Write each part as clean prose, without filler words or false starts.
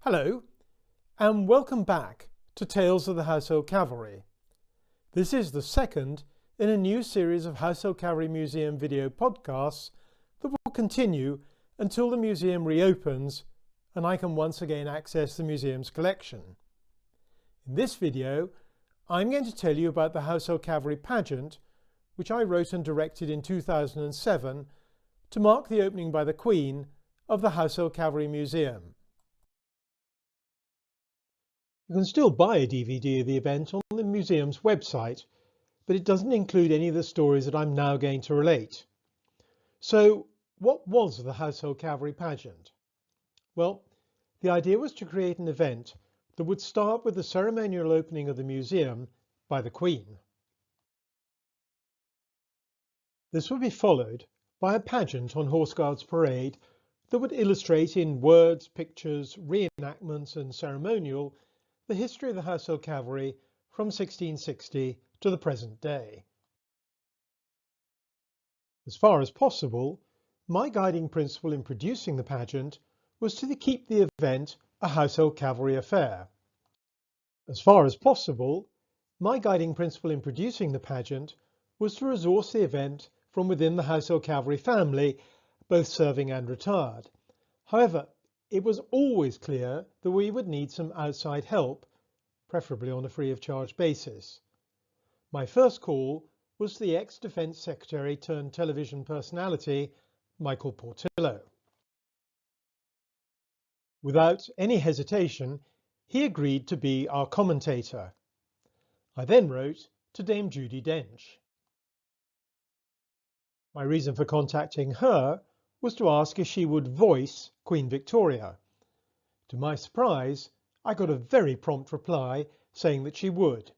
Hello, and welcome back to Tales of the Household Cavalry. This is the second in a new series of Household Cavalry Museum video podcasts that will continue until the museum reopens and I can once again access the museum's collection. In this video, I'm going to tell you about the Household Cavalry pageant, which I wrote and directed in 2007 to mark the opening by the Queen of the Household Cavalry Museum. You can still buy a DVD of the event on the museum's website, but it doesn't include any of the stories that I'm now going to relate. So, what was the Household Cavalry pageant? Well, the idea was to create an event that would start with the ceremonial opening of the museum by the Queen. This would be followed by a pageant on Horse Guards Parade that would illustrate in words, pictures, reenactments and ceremonial the history of the Household Cavalry from 1660 to the present day. As far as possible, my guiding principle in producing the pageant was to keep the event a Household Cavalry affair. As far as possible, my guiding principle in producing the pageant was to resource the event from within the Household Cavalry family, both serving and retired. However, it was always clear that we would need some outside help, preferably on a free of charge basis. My first call was to the ex-Defence Secretary turned television personality, Michael Portillo. Without any hesitation, he agreed to be our commentator. I then wrote to Dame Judi Dench. My reason for contacting her was to ask if she would voice Queen Victoria. To my surprise, I got a very prompt reply saying that she would.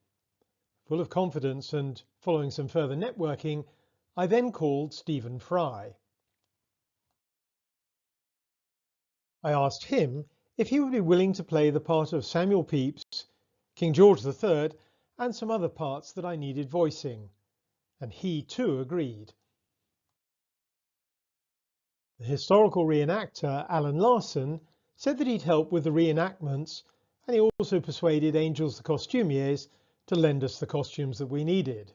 Full of confidence and following some further networking, I then called Stephen Fry. I asked him if he would be willing to play the part of Samuel Pepys, King George III, and some other parts that I needed voicing, and he too agreed. The historical reenactor Alan Larson said that he'd help with the reenactments, and he also persuaded Angels the costumiers to lend us the costumes that we needed.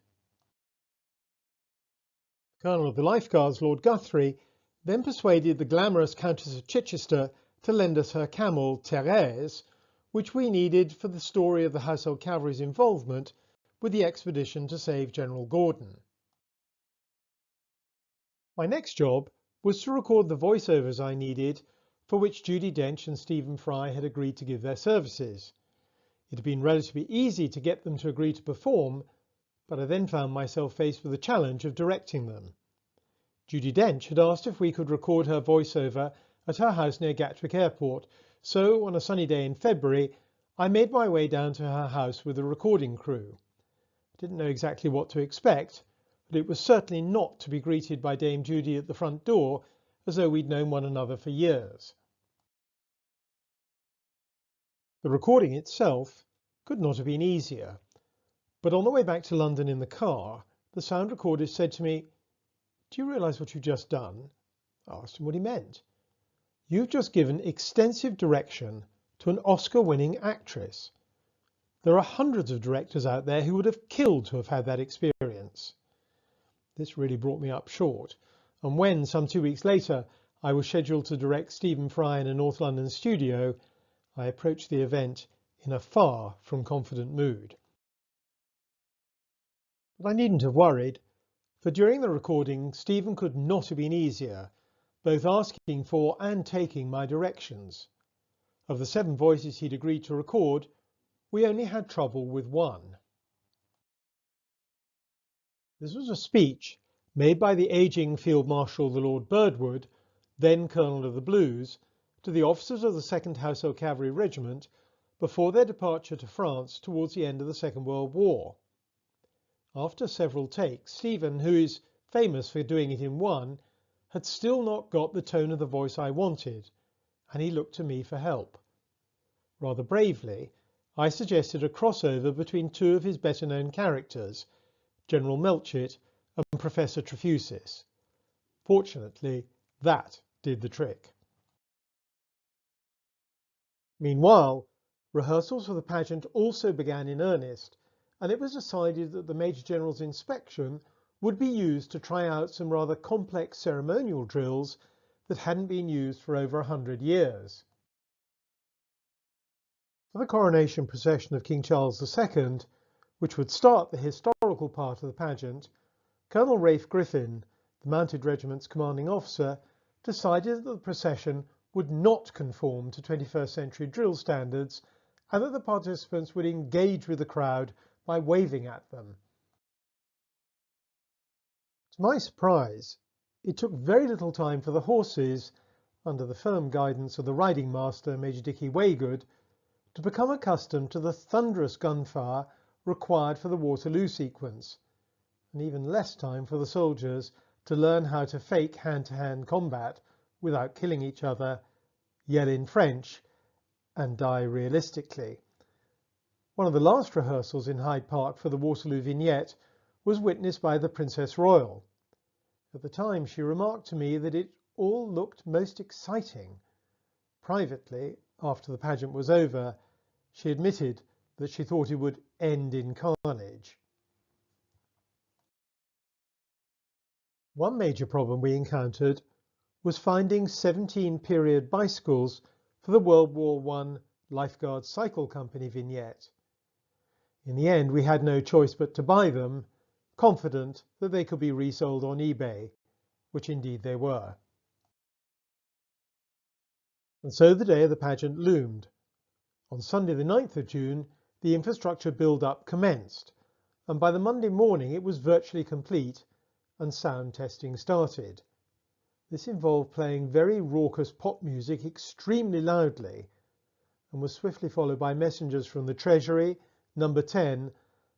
The Colonel of the Life Guards, Lord Guthrie, then persuaded the glamorous Countess of Chichester to lend us her camel, Thérèse, which we needed for the story of the Household Cavalry's involvement with the expedition to save General Gordon. My next job was to record the voiceovers I needed, for which Judi Dench and Stephen Fry had agreed to give their services. It had been relatively easy to get them to agree to perform, but I then found myself faced with the challenge of directing them. Judi Dench had asked if we could record her voiceover at her house near Gatwick Airport, so on a sunny day in February, I made my way down to her house with a recording crew. I didn't know exactly what to expect, but it was certainly not to be greeted by Dame Judi at the front door as though we'd known one another for years. The recording itself could not have been easier, but on the way back to London in the car, the sound recorder said to me, "Do you realise what you've just done?" I asked him what he meant. "You've just given extensive direction to an Oscar-winning actress. There are hundreds of directors out there who would have killed to have had that experience." This really brought me up short, and when, some 2 weeks later, I was scheduled to direct Stephen Fry in a North London studio, I approached the event in a far from confident mood. But I needn't have worried, for during the recording, Stephen could not have been easier, both asking for and taking my directions. Of the 7 voices he'd agreed to record, we only had trouble with one. This was a speech made by the ageing Field Marshal the Lord Birdwood, then Colonel of the Blues, to the officers of the 2nd Household Cavalry Regiment before their departure to France towards the end of the Second World War. After several takes, Stephen, who is famous for doing it in one, had still not got the tone of the voice I wanted, and he looked to me for help. Rather bravely, I suggested a crossover between 2 of his better-known characters, General Melchett and Professor Trefusis. Fortunately, that did the trick. Meanwhile, rehearsals for the pageant also began in earnest, and it was decided that the Major General's inspection would be used to try out some rather complex ceremonial drills that hadn't been used for over 100 years. For the coronation procession of King Charles II, which would start the historical part of the pageant, Colonel Rafe Griffin, the Mounted Regiment's commanding officer, decided that the procession would not conform to 21st century drill standards and that the participants would engage with the crowd by waving at them. To my surprise, it took very little time for the horses, under the firm guidance of the riding master, Major Dicky Waygood, to become accustomed to the thunderous gunfire required for the Waterloo sequence, and even less time for the soldiers to learn how to fake hand-to-hand combat without killing each other, yell in French, and die realistically. One of the last rehearsals in Hyde Park for the Waterloo vignette was witnessed by the Princess Royal. At the time, she remarked to me that it all looked most exciting. Privately, after the pageant was over, she admitted that she thought it would end in carnage. One major problem we encountered was finding 17 period bicycles for the World War I Lifeguard Cycle Company vignette. In the end, we had no choice but to buy them, confident that they could be resold on eBay, which indeed they were. And so the day of the pageant loomed. On Sunday the 9th of June, the infrastructure build-up commenced, and by the Monday morning it was virtually complete and sound testing started. This involved playing very raucous pop music extremely loudly and was swiftly followed by messengers from the Treasury, Number 10,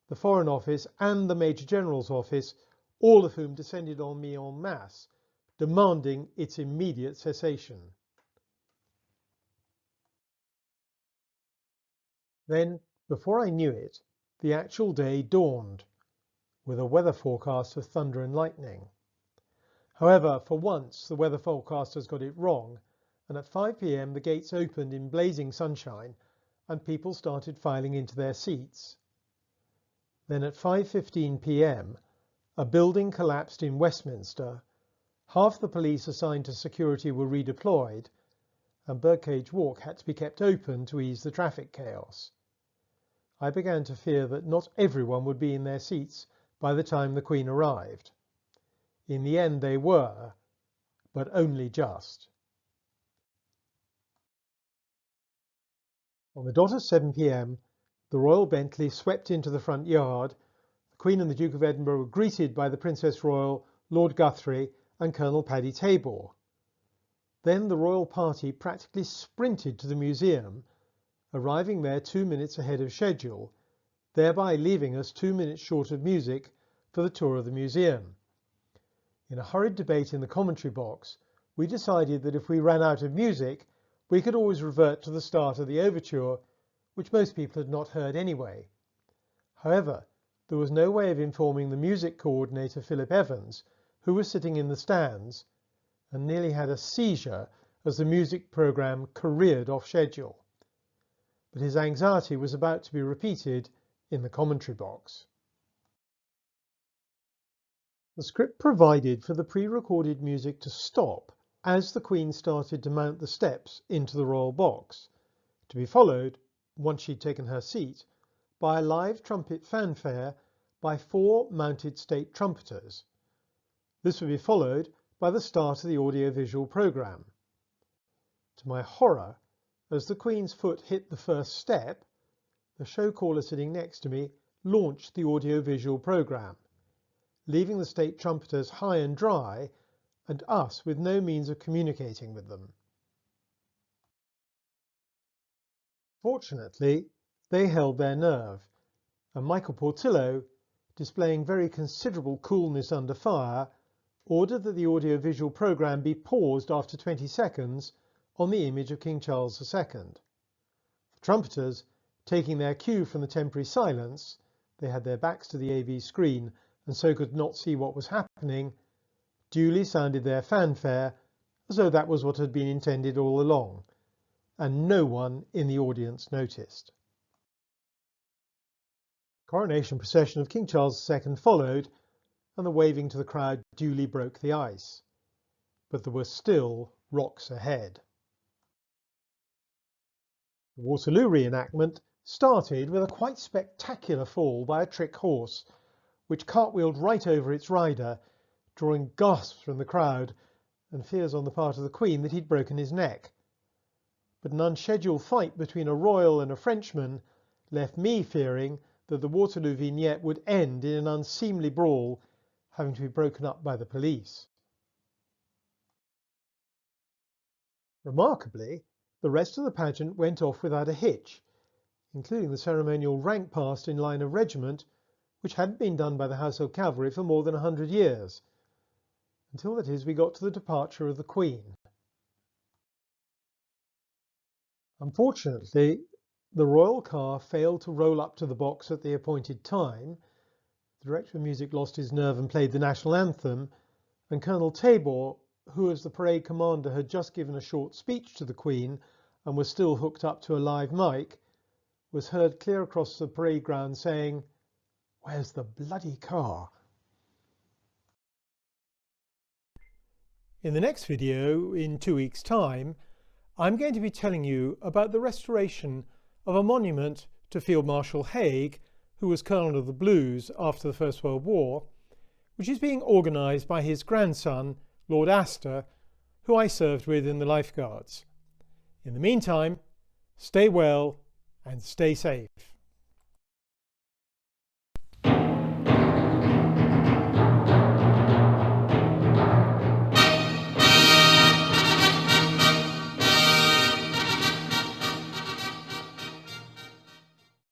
the Foreign Office and the Major General's office, all of whom descended on me en masse, demanding its immediate cessation. Then, before I knew it, the actual day dawned, with a weather forecast of thunder and lightning. However, for once, the weather forecasters got it wrong, and at 5 p.m. the gates opened in blazing sunshine and people started filing into their seats. Then at 5:15 p.m., a building collapsed in Westminster, half the police assigned to security were redeployed, and Birdcage Walk had to be kept open to ease the traffic chaos. I began to fear that not everyone would be in their seats by the time the Queen arrived. In the end they were, but only just. On the dot of 7 p.m, the Royal Bentley swept into the front yard. The Queen and the Duke of Edinburgh were greeted by the Princess Royal, Lord Guthrie and Colonel Paddy Tabor. Then the royal party practically sprinted to the museum, arriving there 2 minutes ahead of schedule, thereby leaving us 2 minutes short of music for the tour of the museum. In a hurried debate in the commentary box, we decided that if we ran out of music, we could always revert to the start of the overture, which most people had not heard anyway. However, there was no way of informing the music coordinator, Philip Evans, who was sitting in the stands and nearly had a seizure as the music programme careered off schedule. But his anxiety was about to be repeated in the commentary box. The script provided for the pre-recorded music to stop as the Queen started to mount the steps into the royal box, to be followed, once she'd taken her seat, by a live trumpet fanfare by 4 mounted state trumpeters. This would be followed by the start of the audio-visual programme. To my horror, as the Queen's foot hit the first step, the show caller sitting next to me launched the audio-visual programme, leaving the state trumpeters high and dry and us with no means of communicating with them. Fortunately, they held their nerve, and Michael Portillo, displaying very considerable coolness under fire, ordered that the audio-visual programme be paused after 20 seconds on the image of King Charles II. The trumpeters, taking their cue from the temporary silence, they had their backs to the AV screen and so could not see what was happening, duly sounded their fanfare as though that was what had been intended all along, and no one in the audience noticed. The coronation procession of King Charles II followed, and the waving to the crowd duly broke the ice. But there were still rocks ahead. The Waterloo re-enactment started with a quite spectacular fall by a trick horse, which cartwheeled right over its rider, drawing gasps from the crowd and fears on the part of the Queen that he'd broken his neck. But an unscheduled fight between a royal and a Frenchman left me fearing that the Waterloo vignette would end in an unseemly brawl, having to be broken up by the police. Remarkably, the rest of the pageant went off without a hitch, including the ceremonial rank passed in line of regiment, which hadn't been done by the household cavalry for more than 100 years, until that is we got to the departure of the Queen. Unfortunately, the royal car failed to roll up to the box at the appointed time, the director of music lost his nerve and played the national anthem, and Colonel Tabor, who as the parade commander had just given a short speech to the Queen and was still hooked up to a live mic, was heard clear across the parade ground saying, "Where's the bloody car?" In the next video, in 2 weeks' time, I'm going to be telling you about the restoration of a monument to Field Marshal Haig, who was Colonel of the Blues after the First World War, which is being organised by his grandson, Lord Astor, who I served with in the Life Guards. In the meantime, stay well and stay safe.